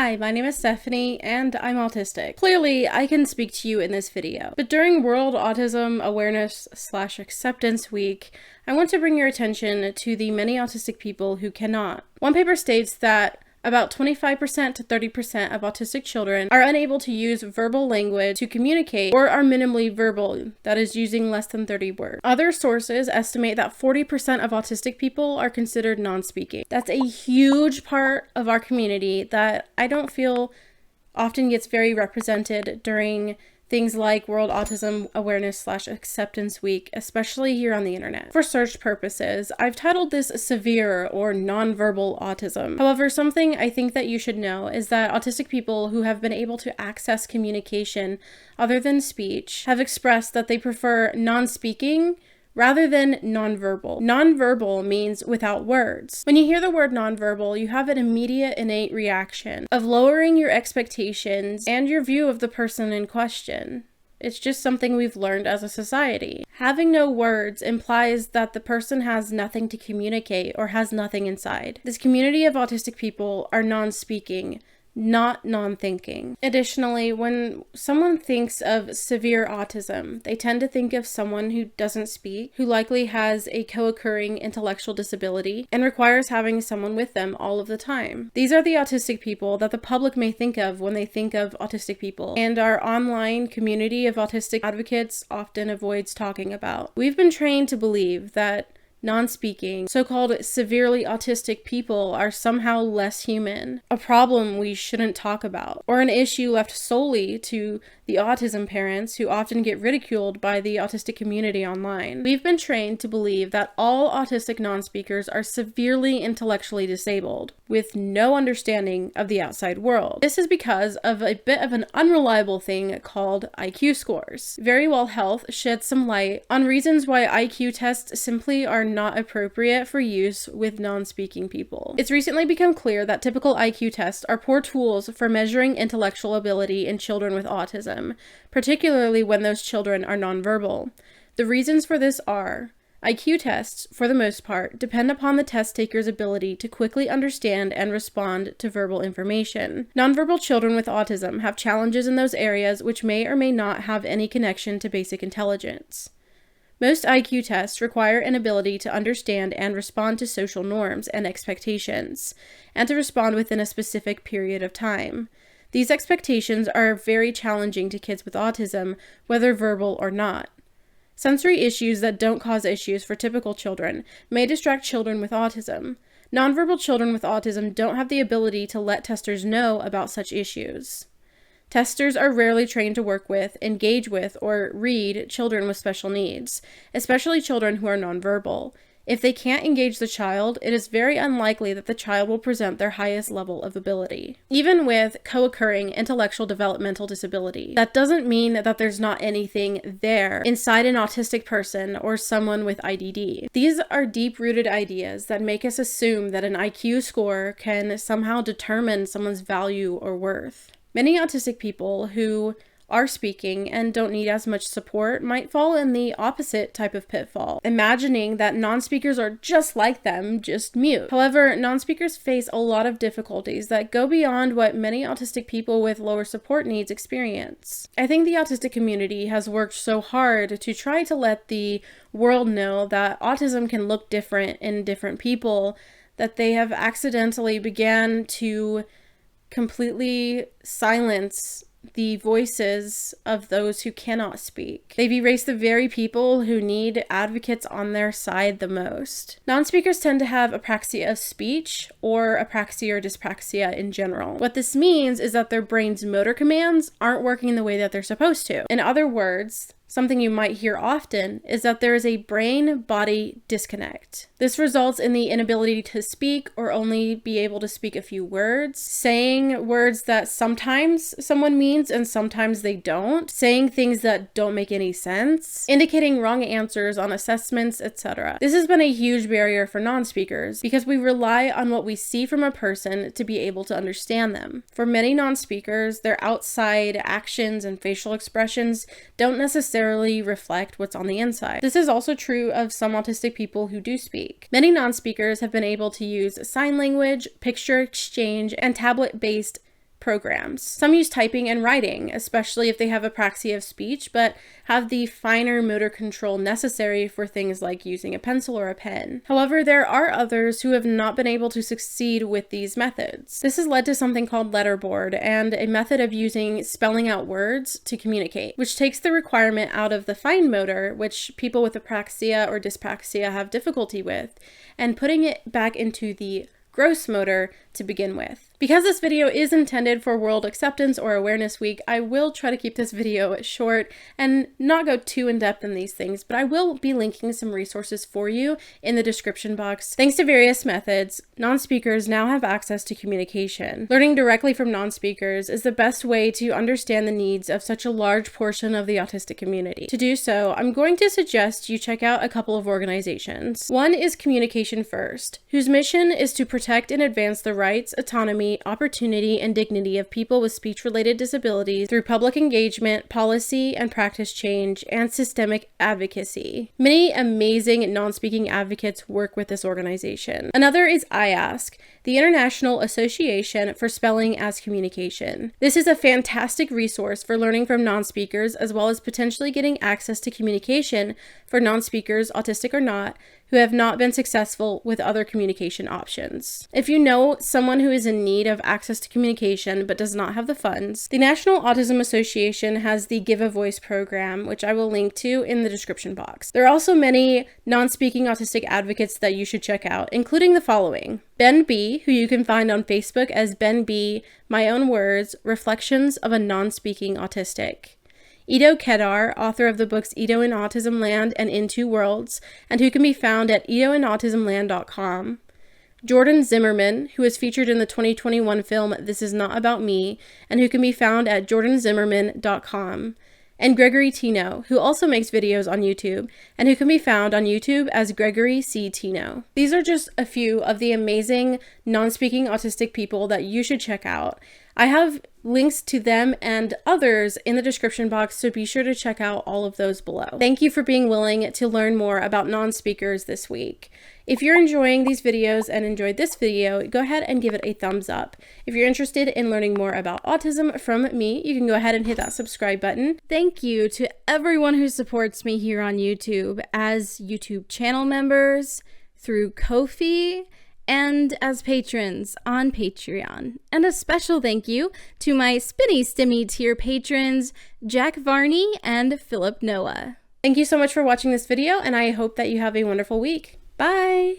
Hi, my name is Bethany, and I'm autistic. Clearly, I can speak to you in this video, but during World Autism Awareness / Acceptance Week, I want to bring your attention to the many autistic people who cannot. One paper states that about 25% to 30% of autistic children are unable to use verbal language to communicate or are minimally verbal, that is, using less than 30 words. Other sources estimate that 40% of autistic people are considered non-speaking. That's a huge part of our community that I don't feel often gets very represented during things like World Autism Awareness / Acceptance Week, especially here on the internet. For search purposes, I've titled this severe or nonverbal autism. However, something I think that you should know is that autistic people who have been able to access communication other than speech have expressed that they prefer non-speaking rather than nonverbal. Nonverbal means without words. When you hear the word nonverbal, you have an immediate innate reaction of lowering your expectations and your view of the person in question. It's just something we've learned as a society. Having no words implies that the person has nothing to communicate or has nothing inside. This community of autistic people are non-speaking, not non-thinking. Additionally, when someone thinks of severe autism, they tend to think of someone who doesn't speak, who likely has a co-occurring intellectual disability, and requires having someone with them all of the time. These are the autistic people that the public may think of when they think of autistic people, and our online community of autistic advocates often avoids talking about. We've been trained to believe that non-speaking, so-called severely autistic people are somehow less human, a problem we shouldn't talk about, or an issue left solely to the autism parents who often get ridiculed by the autistic community online. We've been trained to believe that all autistic non-speakers are severely intellectually disabled, with no understanding of the outside world. This is because of a bit of an unreliable thing called IQ scores. Verywell Health sheds some light on reasons why IQ tests simply are not appropriate for use with non-speaking people. It's recently become clear that typical IQ tests are poor tools for measuring intellectual ability in children with autism, particularly when those children are nonverbal. The reasons for this are: IQ tests, for the most part, depend upon the test taker's ability to quickly understand and respond to verbal information. Nonverbal children with autism have challenges in those areas which may or may not have any connection to basic intelligence. Most IQ tests require an ability to understand and respond to social norms and expectations, and to respond within a specific period of time. These expectations are very challenging to kids with autism, whether verbal or not. Sensory issues that don't cause issues for typical children may distract children with autism. Nonverbal children with autism don't have the ability to let testers know about such issues. Testers are rarely trained to work with, engage with, or read children with special needs, especially children who are nonverbal. If they can't engage the child, it is very unlikely that the child will present their highest level of ability. Even with co-occurring intellectual developmental disability, that doesn't mean that there's not anything there inside an autistic person or someone with IDD. These are deep-rooted ideas that make us assume that an IQ score can somehow determine someone's value or worth. Many autistic people who are speaking and don't need as much support might fall in the opposite type of pitfall, imagining that non-speakers are just like them, just mute. However, non-speakers face a lot of difficulties that go beyond what many autistic people with lower support needs experience. I think the autistic community has worked so hard to try to let the world know that autism can look different in different people, that they have accidentally began to completely silence the voices of those who cannot speak. They've erased the very people who need advocates on their side the most. Non-speakers tend to have apraxia of speech, or apraxia or dyspraxia in general. What this means is that their brain's motor commands aren't working the way that they're supposed to. In other words, something you might hear often is that there is a brain-body disconnect. This results in the inability to speak or only be able to speak a few words, saying words that sometimes someone means and sometimes they don't, saying things that don't make any sense, indicating wrong answers on assessments, etc. This has been a huge barrier for non-speakers because we rely on what we see from a person to be able to understand them. For many non-speakers, their outside actions and facial expressions don't necessarily reflect what's on the inside. This is also true of some autistic people who do speak. Many non-speakers have been able to use sign language, picture exchange, and tablet-based programs. Some use typing and writing, especially if they have apraxia of speech, but have the finer motor control necessary for things like using a pencil or a pen. However, there are others who have not been able to succeed with these methods. This has led to something called letterboard and a method of using spelling out words to communicate, which takes the requirement out of the fine motor, which people with apraxia or dyspraxia have difficulty with, and putting it back into the gross motor to begin with. Because this video is intended for World Acceptance or Awareness Week, I will try to keep this video short and not go too in-depth in these things, but I will be linking some resources for you in the description box. Thanks to various methods, non-speakers now have access to communication. Learning directly from non-speakers is the best way to understand the needs of such a large portion of the autistic community. To do so, I'm going to suggest you check out a couple of organizations. One is Communication First, whose mission is to protect and advance the rights, autonomy, opportunity, and dignity of people with speech-related disabilities through public engagement, policy and practice change, and systemic advocacy. Many amazing non-speaking advocates work with this organization. Another is i-asc, the International Association for Spelling as Communication. This is a fantastic resource for learning from non-speakers, as well as potentially getting access to communication for non-speakers, autistic or not, who have not been successful with other communication options. If you know someone who is in need of access to communication but does not have the funds, the National Autism Association has the Give a Voice program, which I will link to in the description box. There are also many non-speaking autistic advocates that you should check out, including the following: Ben B, who you can find on Facebook as Ben B, My Own Words, Reflections of a Non-Speaking Autistic. Ido Kedar, author of the books Ido in Autism Land and In Two Worlds, and who can be found at idoinautismland.com. Jordan Zimmerman, who is featured in the 2021 film This Is Not About Me, and who can be found at jordanzimmerman.com. And Gregory Tino, who also makes videos on YouTube, and who can be found on YouTube as Gregory C. Tino. These are just a few of the amazing non-speaking autistic people that you should check out. I have links to them and others in the description box, so be sure to check out all of those below. Thank you for being willing to learn more about non-speakers this week. If you're enjoying these videos and enjoyed this video, go ahead and give it a thumbs up. If you're interested in learning more about autism from me, you can go ahead and hit that subscribe button. Thank you to everyone who supports me here on YouTube as YouTube channel members, through Ko-fi, and as patrons on Patreon. And a special thank you to my Spinny Stimmy tier patrons, Jack Varney and Philip Noah. Thank you so much for watching this video, and I hope that you have a wonderful week. Bye!